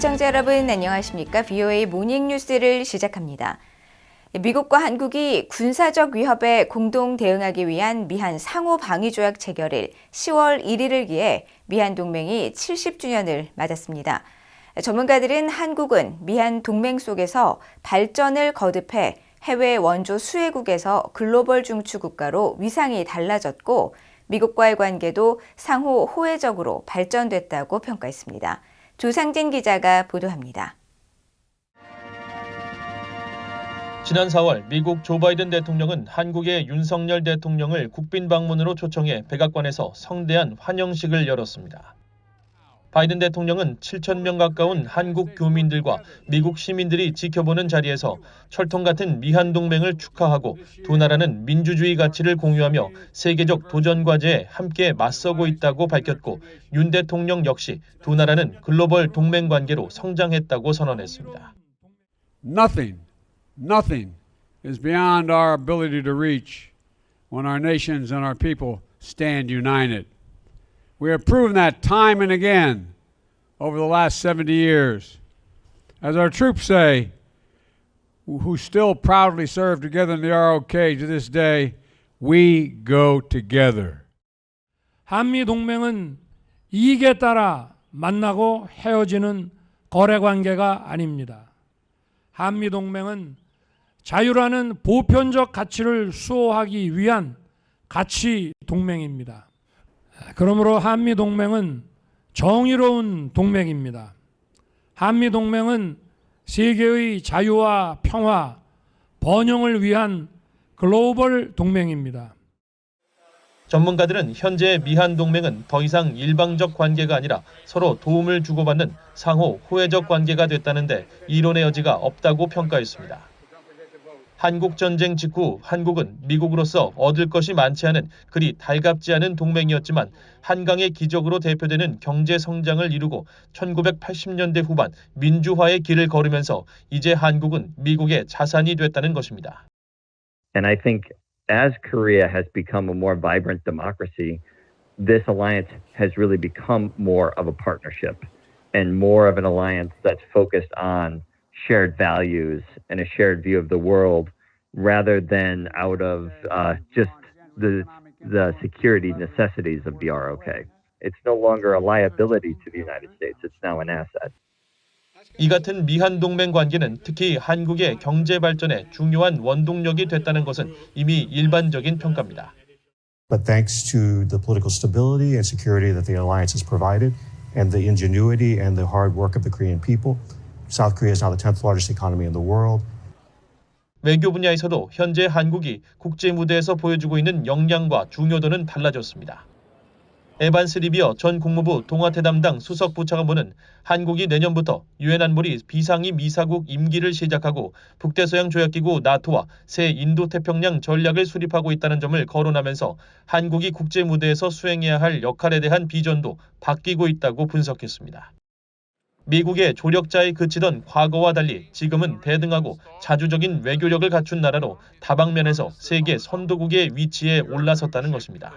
시청자 여러분 안녕하십니까? VOA 모닝 뉴스를 시작합니다. 미국과 한국이 군사적 위협에 공동 대응하기 위한 미한 상호 방위 조약 체결일 10월 1일을 기해 미한 동맹이 70주년을 맞았습니다. 전문가들은 한국은 미한 동맹 속에서 발전을 거듭해 해외 원조 수혜국에서 글로벌 중추 국가로 위상이 달라졌고 미국과의 관계도 상호 호혜적으로 발전됐다고 평가했습니다. 조상진 기자가 보도합니다. 지난 4월 미국 조 바이든 대통령은 한국의 윤석열 대통령을 국빈 방문으로 초청해 백악관에서 성대한 환영식을 열었습니다. 바이든 대통령은 7,000명 가까운 한국 교민들과 미국 시민들이 지켜보는 자리에서 철통 같은 미한 동맹을 축하하고 두 나라는 민주주의 가치를 공유하며 세계적 도전 과제에 함께 맞서고 있다고 밝혔고 윤 대통령 역시 두 나라는 글로벌 동맹 관계로 성장했다고 선언했습니다. Nothing is beyond our ability to reach when our nations and our people stand united. We have proven that time and again over the last 70 years. As our troops say, who still proudly serve together in the ROK to this day, we go together. 한미 동맹은 이익에 따라 만나고 헤어지는 거래 관계가 아닙니다. 한미 동맹은 자유라는 보편적 가치를 수호하기 위한 가치 동맹입니다. 그러므로 한미 동맹은 정의로운 동맹입니다. 한미 동맹은 세계의 자유와 평화, 번영을 위한 글로벌 동맹입니다. 전문가들은 현재 미한 동맹은 더 이상 일방적 관계가 아니라 서로 도움을 주고받는 상호 호혜적 관계가 됐다는데 이론의 여지가 없다고 평가했습니다. 한국 전쟁 직후 한국은 미국으로서 얻을 것이 많지 않은 그리 달갑지 않은 동맹이었지만 한강의 기적으로 대표되는 경제 성장을 이루고 1980년대 후반 민주화의 길을 걸으면서 이제 한국은 미국의 자산이 됐다는 것입니다. And I think as Korea has become a more vibrant democracy, this alliance has really become more of a partnership and more of an alliance that's focused on shared values and a shared view of the world rather than out of just the security necessities of the ROK. It's no longer a liability to the United States. It's now an asset. 이 같은 미한 동맹 관계는 특히 한국의 경제 발전에 중요한 원동력이 됐다는 것은 이미 일반적인 평가입니다. But thanks to the political stability and security that the alliance has provided and the ingenuity and the hard work of the Korean people, South Korea is now the 10th largest economy in the world. 외교 분야에서도 현재 한국이 국제 무대에서 보여주고 있는 역량과 중요도는 달라졌습니다. 에반스 리비어 전 국무부 동아태 담당 수석 부차관보는 한국이 내년부터 유엔 안보리 비상임 이사국 임기를 시작하고 북대서양 조약기구 나토와 새 인도태평양 전략을 수립하고 있다는 점을 거론하면서 한국이 국제 무대에서 수행해야 할 역할에 대한 비전도 바뀌고 있다고 분석했습니다. 미국의 조력자에 그치던 과거와 달리 지금은 대등하고 자주적인 외교력을 갖춘 나라로 다방면에서 세계 선도국의 위치에 올라섰다는 것입니다.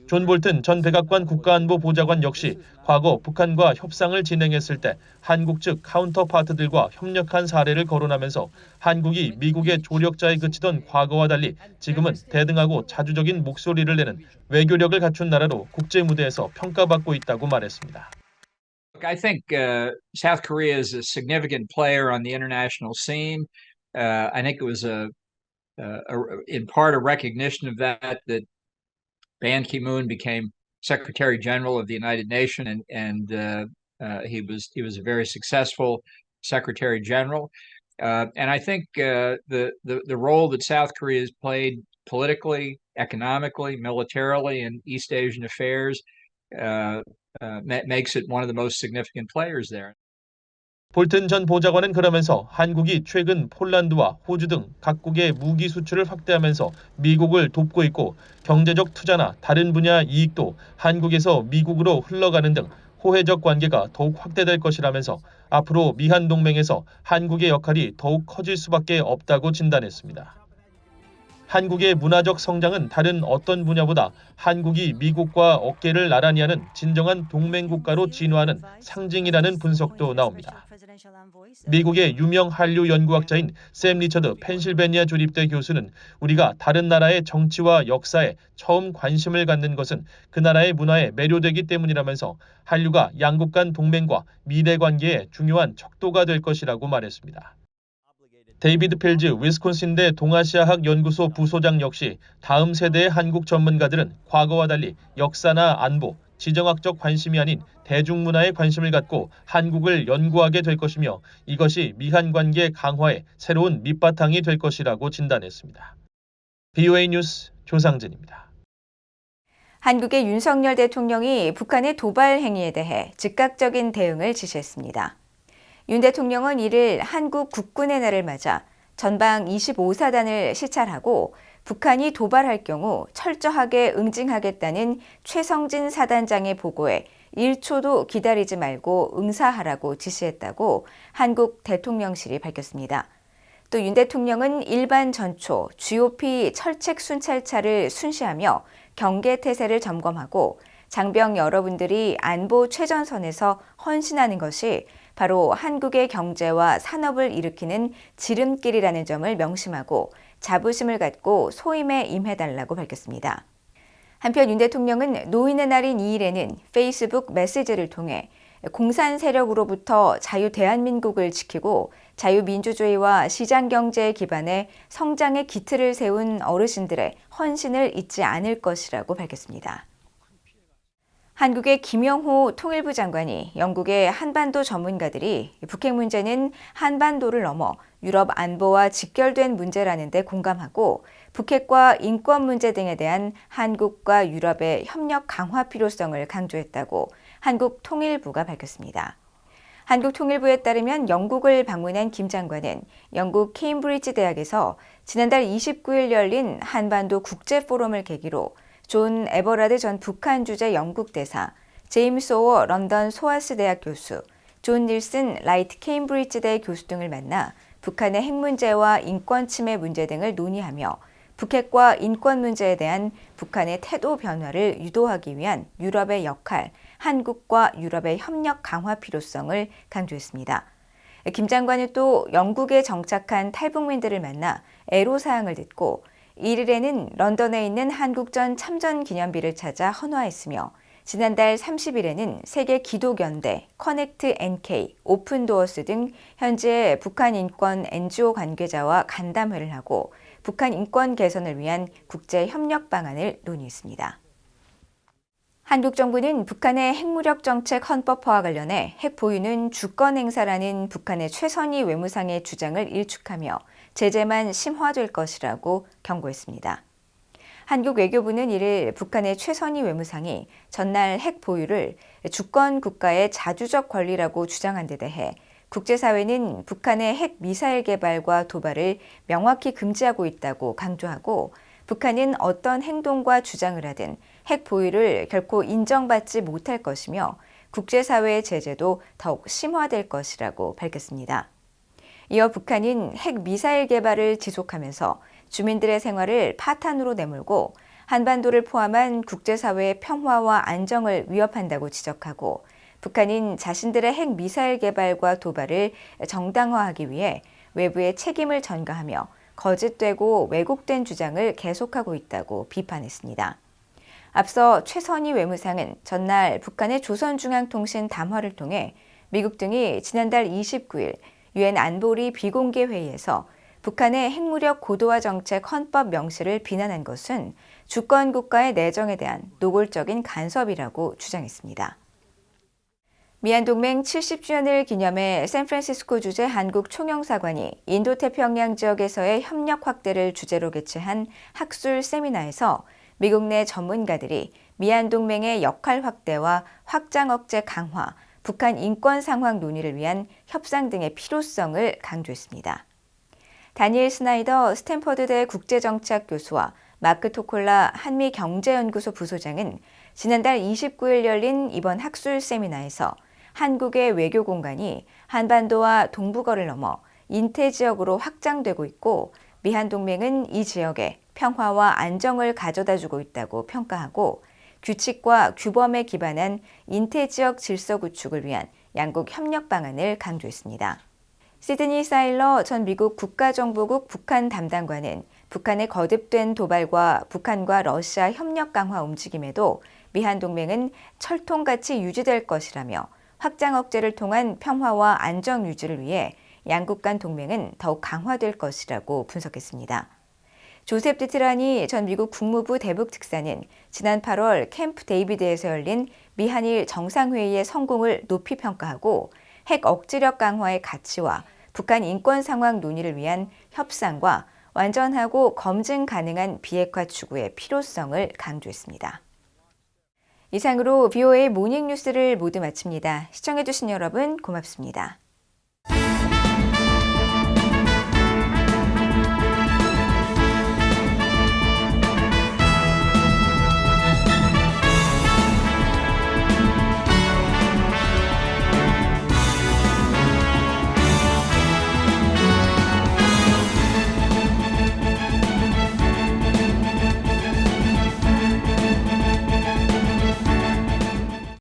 존 볼튼 전 백악관 국가안보보좌관 역시 과거 북한과 협상을 진행했을 때 한국 측 카운터파트들과 협력한 사례를 거론하면서 한국이 미국의 조력자에 그치던 과거와 달리 지금은 대등하고 자주적인 목소리를 내는 외교력을 갖춘 나라로 국제 무대에서 평가받고 있다고 말했습니다. I think South Korea is a significant player on the international scene. I think it was in part a recognition of that Ban Ki-moon became Secretary General of the United Nations, and he was a very successful Secretary General. And I think the role that South Korea has played politically, economically, militarily in East Asian affairs makes it one of the most significant players there. 볼튼 전 보좌관은 그러면서 한국이 최근 폴란드와 호주 등 각국의 무기 수출을 확대하면서 미국을 돕고 있고 경제적 투자나 다른 분야 이익도 한국에서 미국으로 흘러가는 등 호혜적 관계가 더욱 확대될 것이라면서 앞으로 미한 동맹에서 한국의 역할이 더욱 커질 수밖에 없다고 진단했습니다. 한국의 문화적 성장은 다른 어떤 분야보다 한국이 미국과 어깨를 나란히 하는 진정한 동맹국가로 진화하는 상징이라는 분석도 나옵니다. 미국의 유명 한류 연구학자인 샘 리처드 펜실베니아 조립대 교수는 우리가 다른 나라의 정치와 역사에 처음 관심을 갖는 것은 그 나라의 문화에 매료되기 때문이라면서 한류가 양국 간 동맹과 미래 관계의 중요한 척도가 될 것이라고 말했습니다. 데이비드 필즈 위스콘신대 동아시아학 연구소 부소장 역시 다음 세대의 한국 전문가들은 과거와 달리 역사나 안보, 지정학적 관심이 아닌 대중문화에 관심을 갖고 한국을 연구하게 될 것이며 이것이 미한 관계 강화의 새로운 밑바탕이 될 것이라고 진단했습니다. BOA 뉴스 조상진입니다. 한국의 윤석열 대통령이 북한의 도발 행위에 대해 즉각적인 대응을 지시했습니다. 윤 대통령은 이를 한국 국군의 날을 맞아 전방 25사단을 시찰하고 북한이 도발할 경우 철저하게 응징하겠다는 최성진 사단장의 보고에 1초도 기다리지 말고 응사하라고 지시했다고 한국 대통령실이 밝혔습니다. 또 윤 대통령은 일반 전초, GOP 철책 순찰차를 순시하며 경계태세를 점검하고 장병 여러분들이 안보 최전선에서 헌신하는 것이 바로 한국의 경제와 산업을 일으키는 지름길이라는 점을 명심하고 자부심을 갖고 소임에 임해달라고 밝혔습니다. 한편 윤 대통령은 노인의 날인 2일에는 페이스북 메시지를 통해 공산 세력으로부터 자유 대한민국을 지키고 자유민주주의와 시장경제에 기반해 성장의 기틀을 세운 어르신들의 헌신을 잊지 않을 것이라고 밝혔습니다. 한국의 김영호 통일부 장관이 영국의 한반도 전문가들이 북핵 문제는 한반도를 넘어 유럽 안보와 직결된 문제라는 데 공감하고 북핵과 인권 문제 등에 대한 한국과 유럽의 협력 강화 필요성을 강조했다고 한국 통일부가 밝혔습니다. 한국 통일부에 따르면 영국을 방문한 김 장관은 영국 케임브리지 대학에서 지난달 29일 열린 한반도 국제포럼을 계기로 존 에버라드 전 북한 주재 영국 대사, 제임스 오어 런던 소아스 대학 교수, 존 닐슨 라이트 케임브리지대 교수 등을 만나 북한의 핵 문제와 인권 침해 문제 등을 논의하며 북핵과 인권 문제에 대한 북한의 태도 변화를 유도하기 위한 유럽의 역할, 한국과 유럽의 협력 강화 필요성을 강조했습니다. 김 장관은 또 영국에 정착한 탈북민들을 만나 애로사항을 듣고 1일에는 런던에 있는 한국전 참전 기념비를 찾아 헌화했으며 지난달 30일에는 세계 기독연대, 커넥트 NK, 오픈도어스 등 현재 북한 인권 NGO 관계자와 간담회를 하고 북한 인권 개선을 위한 국제 협력 방안을 논의했습니다. 한국 정부는 북한의 핵무력 정책 헌법화와 관련해 핵 보유는 주권 행사라는 북한의 최선희 외무상의 주장을 일축하며 제재만 심화될 것이라고 경고했습니다. 한국 외교부는 이를 북한의 최선희 외무상이 전날 핵 보유를 주권 국가의 자주적 권리라고 주장한 데 대해 국제사회는 북한의 핵 미사일 개발과 도발을 명확히 금지하고 있다고 강조하고 북한은 어떤 행동과 주장을 하든 핵 보유를 결코 인정받지 못할 것이며 국제사회의 제재도 더욱 심화될 것이라고 밝혔습니다. 이어 북한은 핵 미사일 개발을 지속하면서 주민들의 생활을 파탄으로 내몰고 한반도를 포함한 국제사회의 평화와 안정을 위협한다고 지적하고 북한은 자신들의 핵 미사일 개발과 도발을 정당화하기 위해 외부의 책임을 전가하며 거짓되고 왜곡된 주장을 계속하고 있다고 비판했습니다. 앞서 최선희 외무상은 전날 북한의 조선중앙통신 담화를 통해 미국 등이 지난달 29일 유엔 안보리 비공개 회의에서 북한의 핵무력 고도화 정책 헌법 명시를 비난한 것은 주권 국가의 내정에 대한 노골적인 간섭이라고 주장했습니다. 미한동맹 70주년을 기념해 샌프란시스코 주재 한국 총영사관이 인도태평양 지역에서의 협력 확대를 주제로 개최한 학술 세미나에서 미국 내 전문가들이 미한동맹의 역할 확대와 확장 억제 강화, 북한 인권 상황 논의를 위한 협상 등의 필요성을 강조했습니다. 다니엘 스나이더 스탠퍼드대 국제정치학 교수와 마크 토콜라 한미경제연구소 부소장은 지난달 29일 열린 이번 학술 세미나에서 한국의 외교 공간이 한반도와 동북어를 넘어 인태 지역으로 확장되고 있고 미한 동맹은 이 지역에 평화와 안정을 가져다주고 있다고 평가하고 규칙과 규범에 기반한 인태지역 질서 구축을 위한 양국 협력 방안을 강조했습니다. 시드니 사일러 전 미국 국가정보국 북한 담당관은 북한의 거듭된 도발과 북한과 러시아 협력 강화 움직임에도 미한 동맹은 철통같이 유지될 것이라며 확장 억제를 통한 평화와 안정 유지를 위해 양국 간 동맹은 더욱 강화될 것이라고 분석했습니다. 조셉 디트라니 전 미국 국무부 대북특사는 지난 8월 캠프 데이비드에서 열린 미한일 정상회의의 성공을 높이 평가하고 핵 억지력 강화의 가치와 북한 인권 상황 논의를 위한 협상과 완전하고 검증 가능한 비핵화 추구의 필요성을 강조했습니다. 이상으로 VOA 모닝뉴스를 모두 마칩니다. 시청해주신 여러분 고맙습니다.